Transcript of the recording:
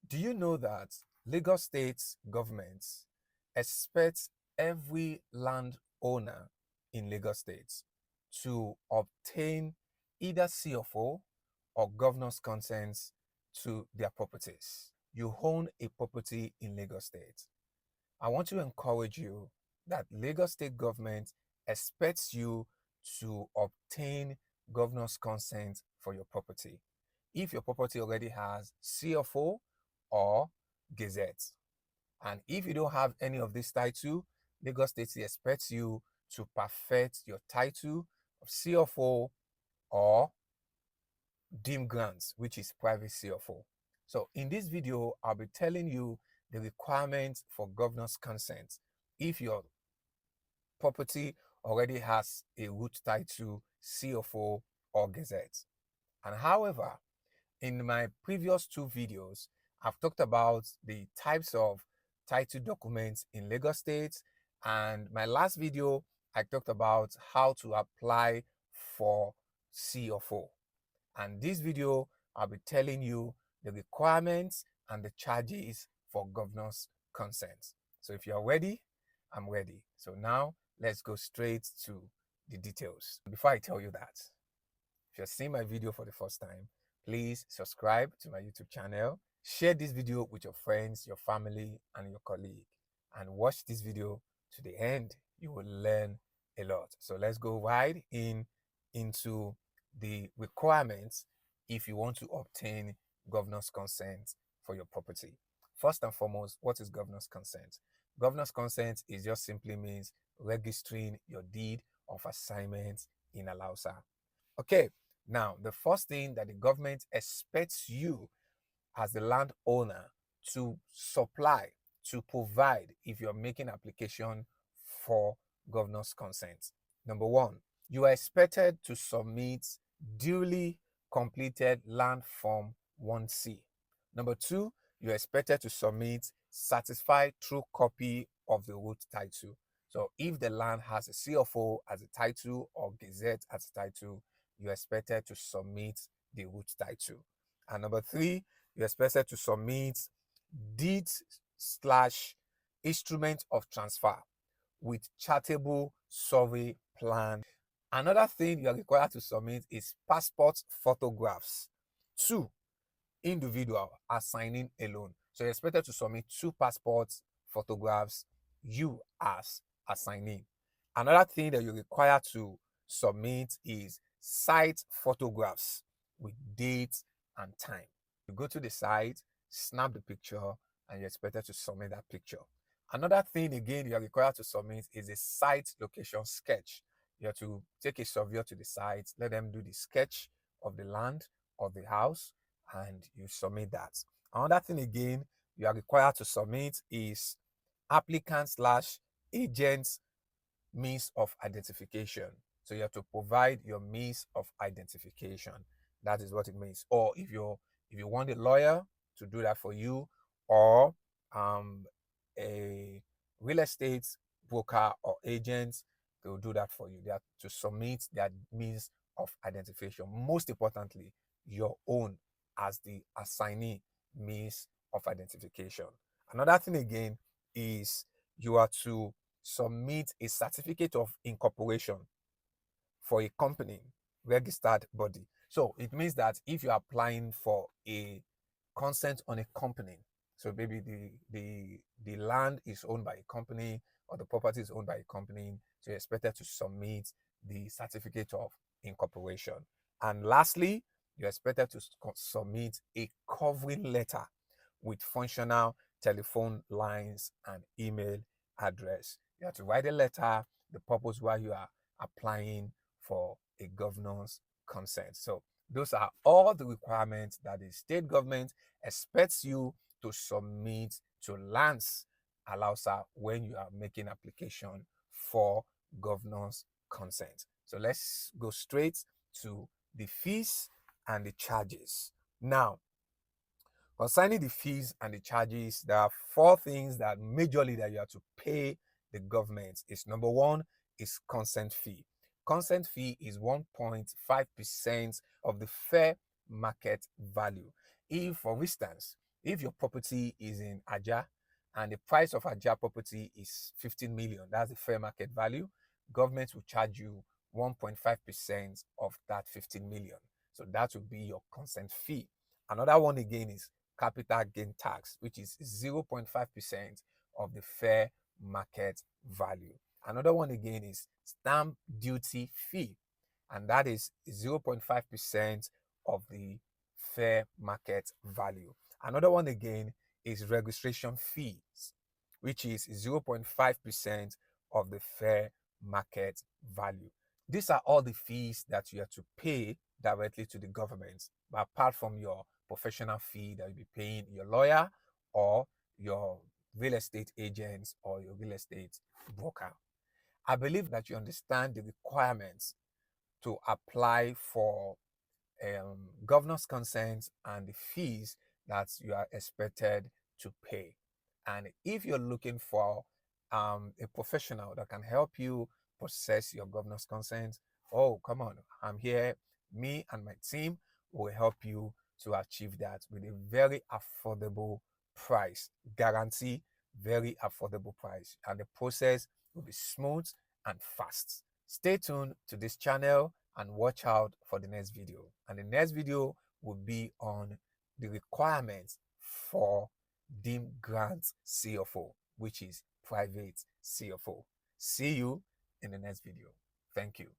Do you know that Lagos State government expects every landowner in Lagos State to obtain either CFO or governor's consent to their properties? You own a property in Lagos State. I want to encourage you that Lagos State government expects you to obtain governor's consent for your property. If your property already has CFO or Gazette, and if you don't have any of this title, Lagos State expects you to perfect your title of CFO or deemed grants, which is private CFO. So in this video, I'll be telling you the requirements for governor's consent if your property already has a root title, CFO, or Gazette. And however, in my previous two videos, I've talked about the types of title documents in Lagos State. And my last video, I talked about how to apply for CFO. And this video, I'll be telling you the requirements and the charges for governor's consent. So if you're ready, I'm ready. So now let's go straight to the details. Before I tell you that, if you're seeing my video for the first time, please subscribe to my YouTube channel, share this video with your friends, your family, and your colleague, and watch this video to the end. You will learn a lot. So let's go right into the requirements if you want to obtain governor's consent for your property. First and foremost, what is governor's consent? Governor's consent is just simply means registering your deed of assignment in Alausa. Okay, now the first thing that the government expects you as the landowner to supply, to provide if you're making application for governor's consent. Number one, you are expected to submit duly completed land form 1C. Number two, you're expected to submit certified true copy of the root title. So if the land has a CFO as a title or Gazette as a title, you're expected to submit the root title. And number three, you're expected to submit deeds / instrument of transfer with chartable survey plan. Another thing you are required to submit is passport photographs. Two, individual assigning alone. So you're expected to submit 2 passport photographs, you as assignee. Another thing that you require to submit is site photographs with date and time. You go to the site, snap the picture, and you're expected to submit that picture. Another thing again you are required to submit is a site location sketch. You have to take a surveyor to the site, let them do the sketch of the land or the house, and you submit that. Another thing again you are required to submit is applicant / agent's means of identification. So you have to provide your means of identification. That is what it means. Or if you want a lawyer to do that for you, or a real estate broker or agent, they will do that for you. They have to submit their means of identification. Most importantly, your own as the assignee means of identification. Another thing again is you are to submit a certificate of incorporation for a company registered body. So it means that if you're applying for a consent on a company, so maybe the land is owned by a company or the property is owned by a company, so you're expected to submit the certificate of incorporation. And lastly, you're expected to submit a covering letter with functional telephone lines and email address. You have to write a letter, the purpose why you are applying for a governor's consent. So those are all the requirements that the state government expects you to submit to Lands Alausa when you are making application for governor's consent. So let's go straight to the fees and the charges. Now, concerning the fees and the charges, there are 4 things that majorly that you have to pay the government. Is number one is consent fee. Consent fee is 1.5% of the fair market value. If, for instance, If your property is in Ajah and the price of Ajah property is 15 million, that's the fair market value, government will charge you 1.5% of that 15 million. So that will be your consent fee. Another one again is capital gain tax, which is 0.5% of the fair market value. Another one again is stamp duty fee, and that is 0.5% of the fair market value. Another one again is registration fees, which is 0.5% of the fair market value. These are all the fees that you have to pay directly to the government, but apart from your professional fee that you'll be paying your lawyer or your real estate agents or your real estate broker. I believe that you understand the requirements to apply for governor's consent and the fees that you are expected to pay. And if you're looking for a professional that can help you process your governor's consent, oh, come on, I'm here. Me and my team will help you to achieve that with a very affordable price. Guarantee very affordable price. And the process will be smooth and fast. Stay tuned to this channel and watch out for the next video. And the next video will be on the requirements for deemed grant CFO, which is private CFO. See you in the next video. Thank you.